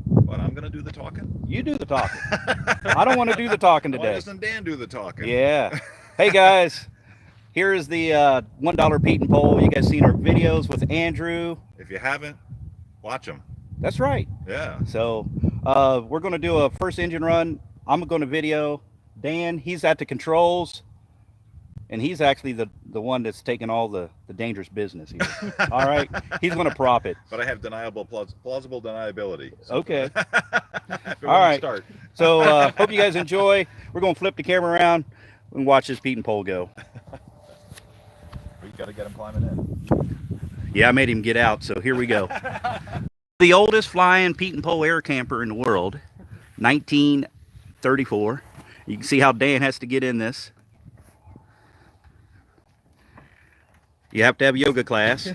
But I'm gonna do the talking. You do the talking. I don't want to do the talking Why today. doesn't Dan do the talking? Yeah. Hey guys, here is the $1 Pietenpol. You guys seen our videos with Andrew? If you haven't, watch them. That's right. Yeah. So we're going to do a first engine run. I'm going to video. Dan, he's at the controls, and he's actually the one that's taking all the dangerous business here. All right, he's going to prop it. But I have plausible deniability. So. Okay. All right. Start. So hope you guys enjoy. We're going to flip the camera around and watch this Pietenpol go. You got to get him climbing in. Yeah, I made him get out, so here we go. The oldest flying Pietenpol air camper in the world, 1934. You can see how Dan has to get in this. You have to have yoga class.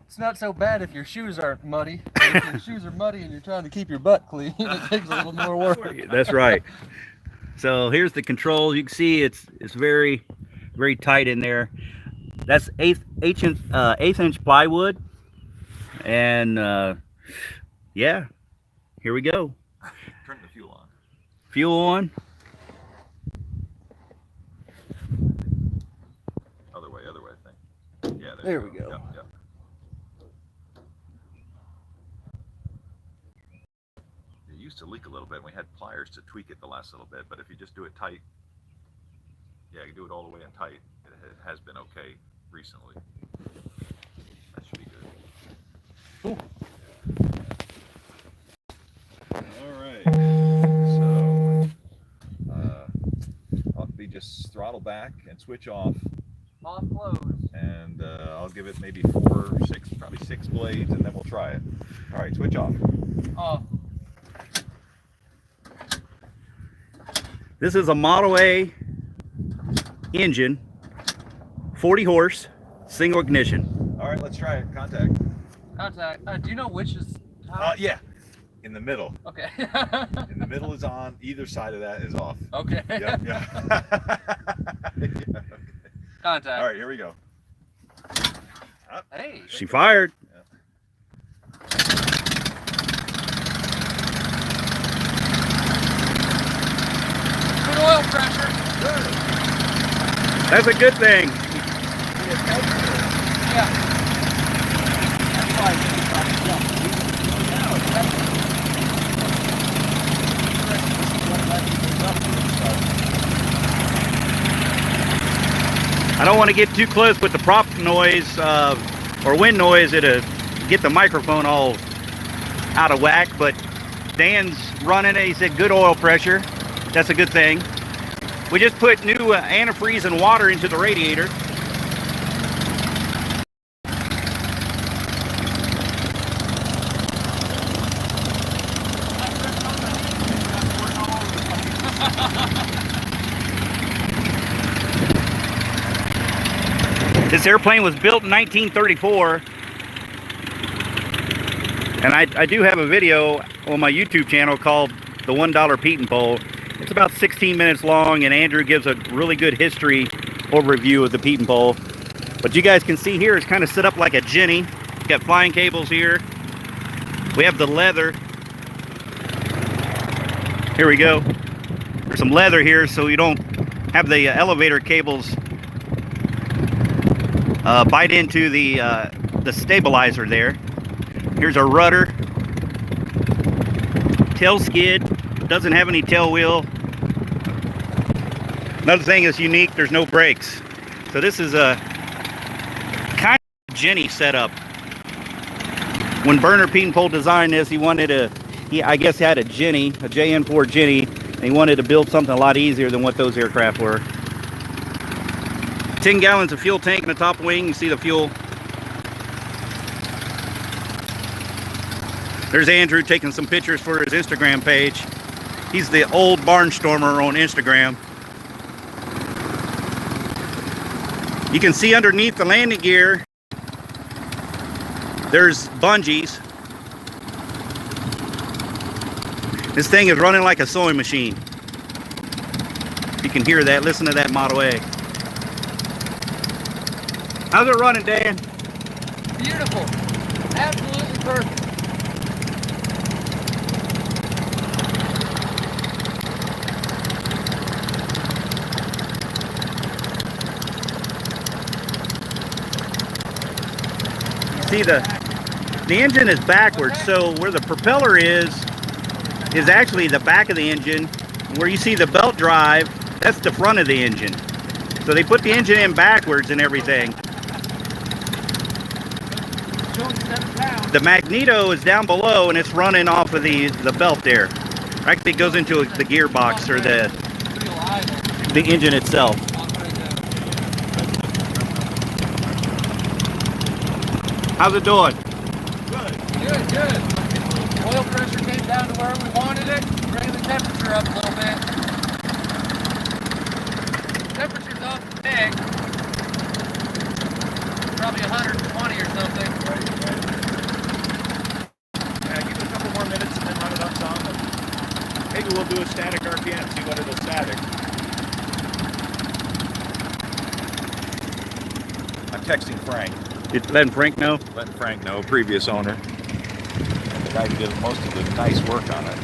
It's not so bad if your shoes aren't muddy. If your shoes are muddy and you're trying to keep your butt clean, it takes a little more work. That's right. So here's the controls. You can see it's very, very tight in there. That's eighth inch plywood, and yeah, here we go. Turn the fuel on. Fuel on. Other way, I think. Yeah, There we go. Yep, yep. It used to leak a little bit, and we had pliers to tweak it the last little bit, but if you just do it tight, yeah, you do it all the way in tight, it has been okay recently. That should be good. All right. So, I'll be just throttle back and switch off. Off close. And I'll give it maybe 4, 6, probably 6 blades, and then we'll try it. All right, switch off. Off. This is a Model A engine, 40 horse, single ignition. All right, let's try it. Contact. Contact. Do you know which is? Yeah, in the middle. Okay. In the middle is on. Either side of that is off. Okay. Yep, yeah. Yeah, okay. Contact. All right, here we go. Hey. She fired. Good oil pressure. Good. That's a good thing. Yeah. I don't want to get too close with the prop noise or wind noise. It'll get the microphone all out of whack, but Dan's running it. He said good oil pressure. That's a good thing. We just put new antifreeze and water into the radiator. This airplane was built in 1934, and I do have a video on my YouTube channel called the $1 Pietenpol. It's about 16 minutes long, and Andrew gives a really good history overview of the Pietenpol. But you guys can see here, it's kind of set up like a Jenny. Got flying cables here. We have the leather. Here we go. There's some leather here so you don't have the elevator cables bite into the stabilizer there. Here's our rudder. Tail skid. Doesn't have any tail wheel. Another thing that's unique, there's no brakes. So this is a kind of Jenny setup. When Bernard Pietenpol designed this, he wanted I guess he had a Jenny, a JN4 Jenny, and he wanted to build something a lot easier than what those aircraft were. 10 gallons of fuel tank in the top wing. You see the fuel. There's Andrew taking some pictures for his Instagram page. He's the old barnstormer on Instagram. You can see underneath the landing gear, there's bungees. This thing is running like a sewing machine. You can hear that. Listen to that Model A. How's it running, Dan? Beautiful. Beautiful. Absolutely perfect. See, the engine is backwards, so where the propeller is actually the back of the engine. Where you see the belt drive, that's the front of the engine. So they put the engine in backwards and everything. The magneto is down below and it's running off of the belt there. Actually, it goes into the gearbox or the engine itself. How's it doing? Good, good. Oil pressure came down to where we wanted it. Bringing the temperature up a little bit. Temperature's off the big. Probably 120 or something. Yeah, give it a couple more minutes and then run it up some. And maybe we'll do a static RPM, see what it'll static. I'm texting Frank. Did letting Frank know? Letting Frank know, previous owner. The guy who did most of the nice work on it.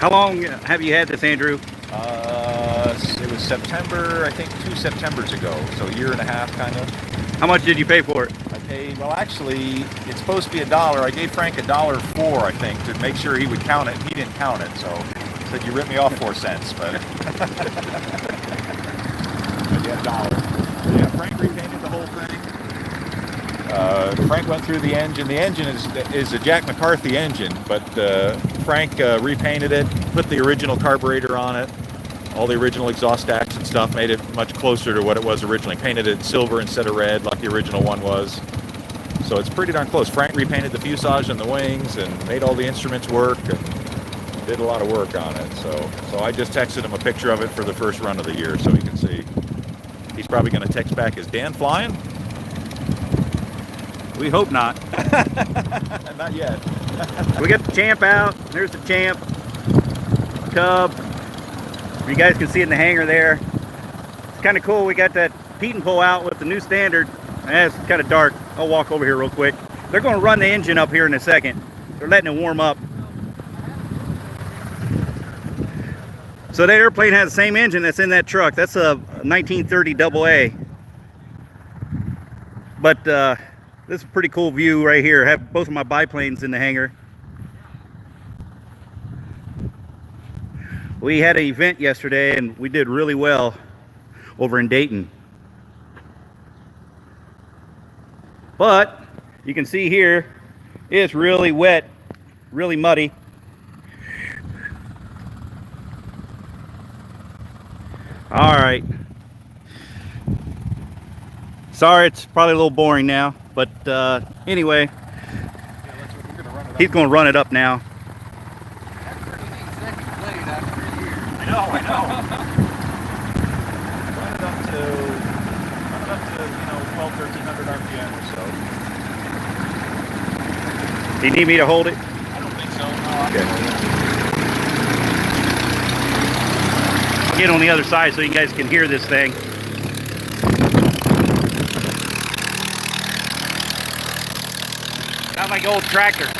How long have you had this, Andrew? It was September, I think 2 Septembers ago, so a year and a half kind of. How much did you pay for it? I paid, well actually, it's supposed to be $1. I gave Frank $1.04, I think, to make sure he would count it. He didn't count it, so he said you ripped me off 4 cents, but yeah, $1. Yeah, Frank repainted the whole thing. Frank went through the engine. The engine is a Jack McCarthy engine, but Frank repainted it, put the original carburetor on it, all the original exhaust stacks and stuff, made it much closer to what it was originally. Painted it silver instead of red like the original one was. So it's pretty darn close. Frank repainted the fuselage and the wings and made all the instruments work and did a lot of work on it. So I just texted him a picture of it for the first run of the year so he can see. He's probably going to text back, is Dan flying? We hope not. Not yet. We got the Champ out. There's the Champ. Cub. You guys can see it in the hangar there. It's kind of cool. We got that Pietenpol out with the new standard. It's kind of dark. I'll walk over here real quick. They're going to run the engine up here in a second. They're letting it warm up. So that airplane has the same engine that's in that truck. That's a 1930 AA. But this is a pretty cool view right here. I have both of my biplanes in the hangar. We had an event yesterday and we did really well over in Dayton. But you can see here, it's really wet, really muddy. All right. Sorry, it's probably a little boring now, but anyway, he's going to run it up now. I know. Run it up to 1,200, 1,300 RPM or so. Do you need me to hold it? I don't think so. No, Okay. I'll get on the other side so you guys can hear this thing. Sounds like an old tractor.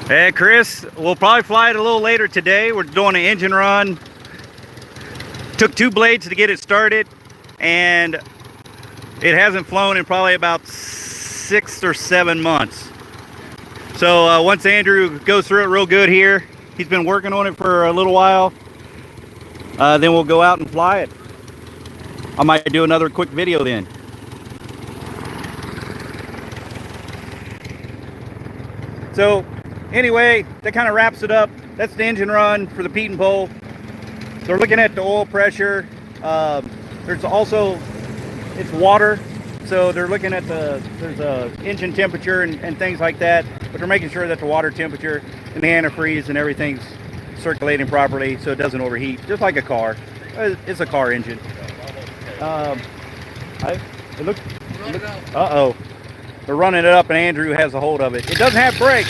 Hey, Chris, we'll probably fly it a little later today. We're doing an engine run. Took 2 blades to get it started, and it hasn't flown in probably about 6 or 7 months. So once Andrew goes through it real good here, he's been working on it for a little while, then we'll go out and fly it. I might do another quick video then. So anyway, that kind of wraps it up. That's the engine run for the Pietenpol. They're looking at the oil pressure. There's also, it's water, so they're looking at there's a engine temperature and things like that, but they're making sure that the water temperature and the antifreeze and everything's circulating properly so it doesn't overheat, just like a car. It's a car engine. It looks, uh-oh. They're running it up and Andrew has a hold of it. It doesn't have brakes.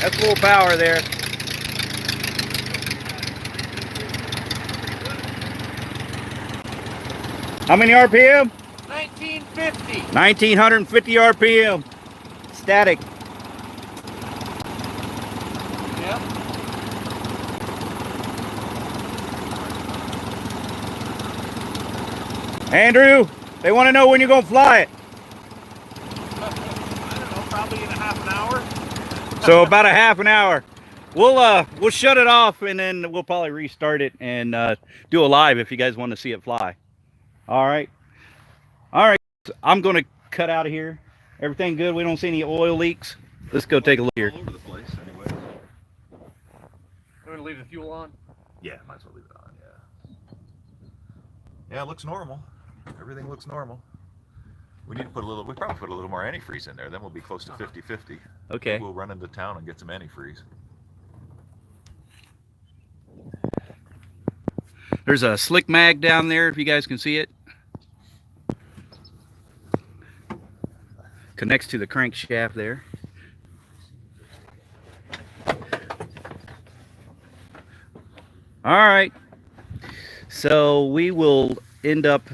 That's full power there. How many RPM? 1950. 1950 RPM. Static. Yep. Andrew, they want to know when you're going to fly it. I don't know, probably in a half an hour. So about a half an hour. We'll shut it off and then we'll probably restart it and do a live if you guys want to see it fly. All right. I'm going to cut out of here. Everything good? We don't see any oil leaks. Let's go take a look here. All over the place, anyway. I'm going to leave the fuel on. Yeah, might as well leave it on. Yeah. Yeah, it looks normal. Everything looks normal. We need to put a little. We probably put a little more antifreeze in there. Then we'll be close to 50-50. Okay. We'll run into town and get some antifreeze. There's a slick mag down there if you guys can see it. Connects to the crankshaft there. All right. So we will end up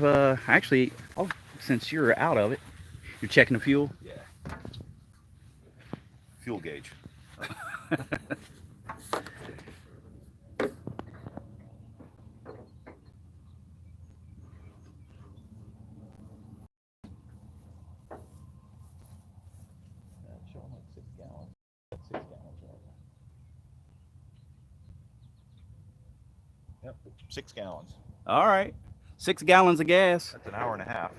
actually, oh, since you're out of it, you're checking the fuel. Yeah. Fuel gauge. Showing like 6 gallons. 6 gallons right now. Yep, 6 gallons. All right. 6 gallons of gas. That's an hour and a half.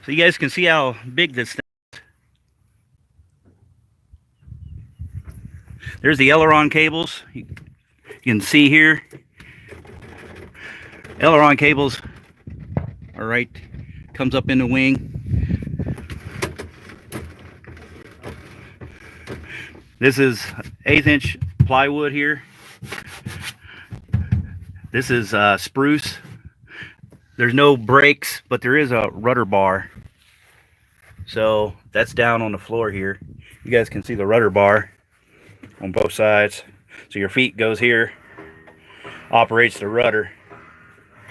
So you guys can see how big this thing is. There's the aileron cables. You can see here. Aileron cables are right. Comes up in the wing. This is 1/8 inch plywood here. This is spruce. There's no brakes, but there is a rudder bar. So that's down on the floor here. You guys can see the rudder bar on both sides. So your feet goes here, operates the rudder.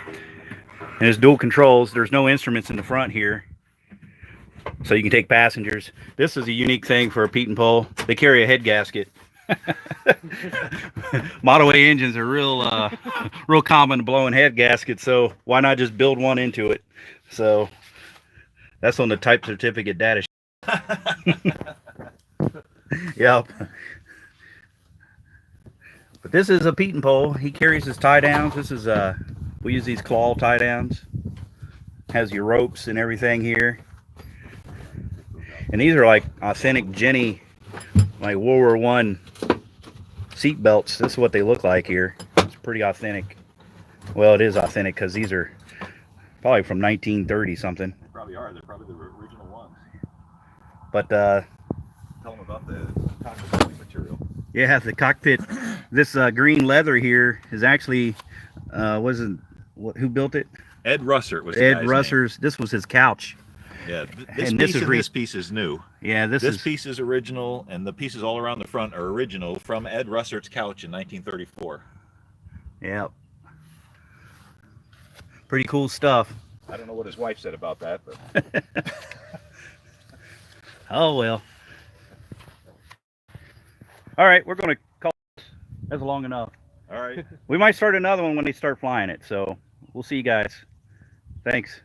And it's dual controls. There's no instruments in the front here. So you can take passengers. This is a unique thing for a Pietenpol. They carry a head gasket. Model A engines are real common to blowing head gaskets, so why not just build one into it? So that's on the type certificate data. Yep. But this is a Pietenpol. He carries his tie downs. This is we use these claw tie downs. Has your ropes and everything here. And these are like authentic Jenny, like World War I seat belts. This is what they look like here. It's pretty authentic. Well, it is authentic because these are probably from 1930 something. They probably are. They're probably the original ones. But tell them about the cockpit material. yeah, the cockpit. This green leather here is actually who built it? Ed Russert was Ed Russer's. This was his couch. Yeah, this piece is new. Yeah, this piece is original, and the pieces all around the front are original from Ed Russert's couch in 1934. Yep. Pretty cool stuff. I don't know what his wife said about that, but Oh well. All right, we're going to call this. That's long enough. all right. We might start another one when they start flying it. So we'll see you guys. Thanks.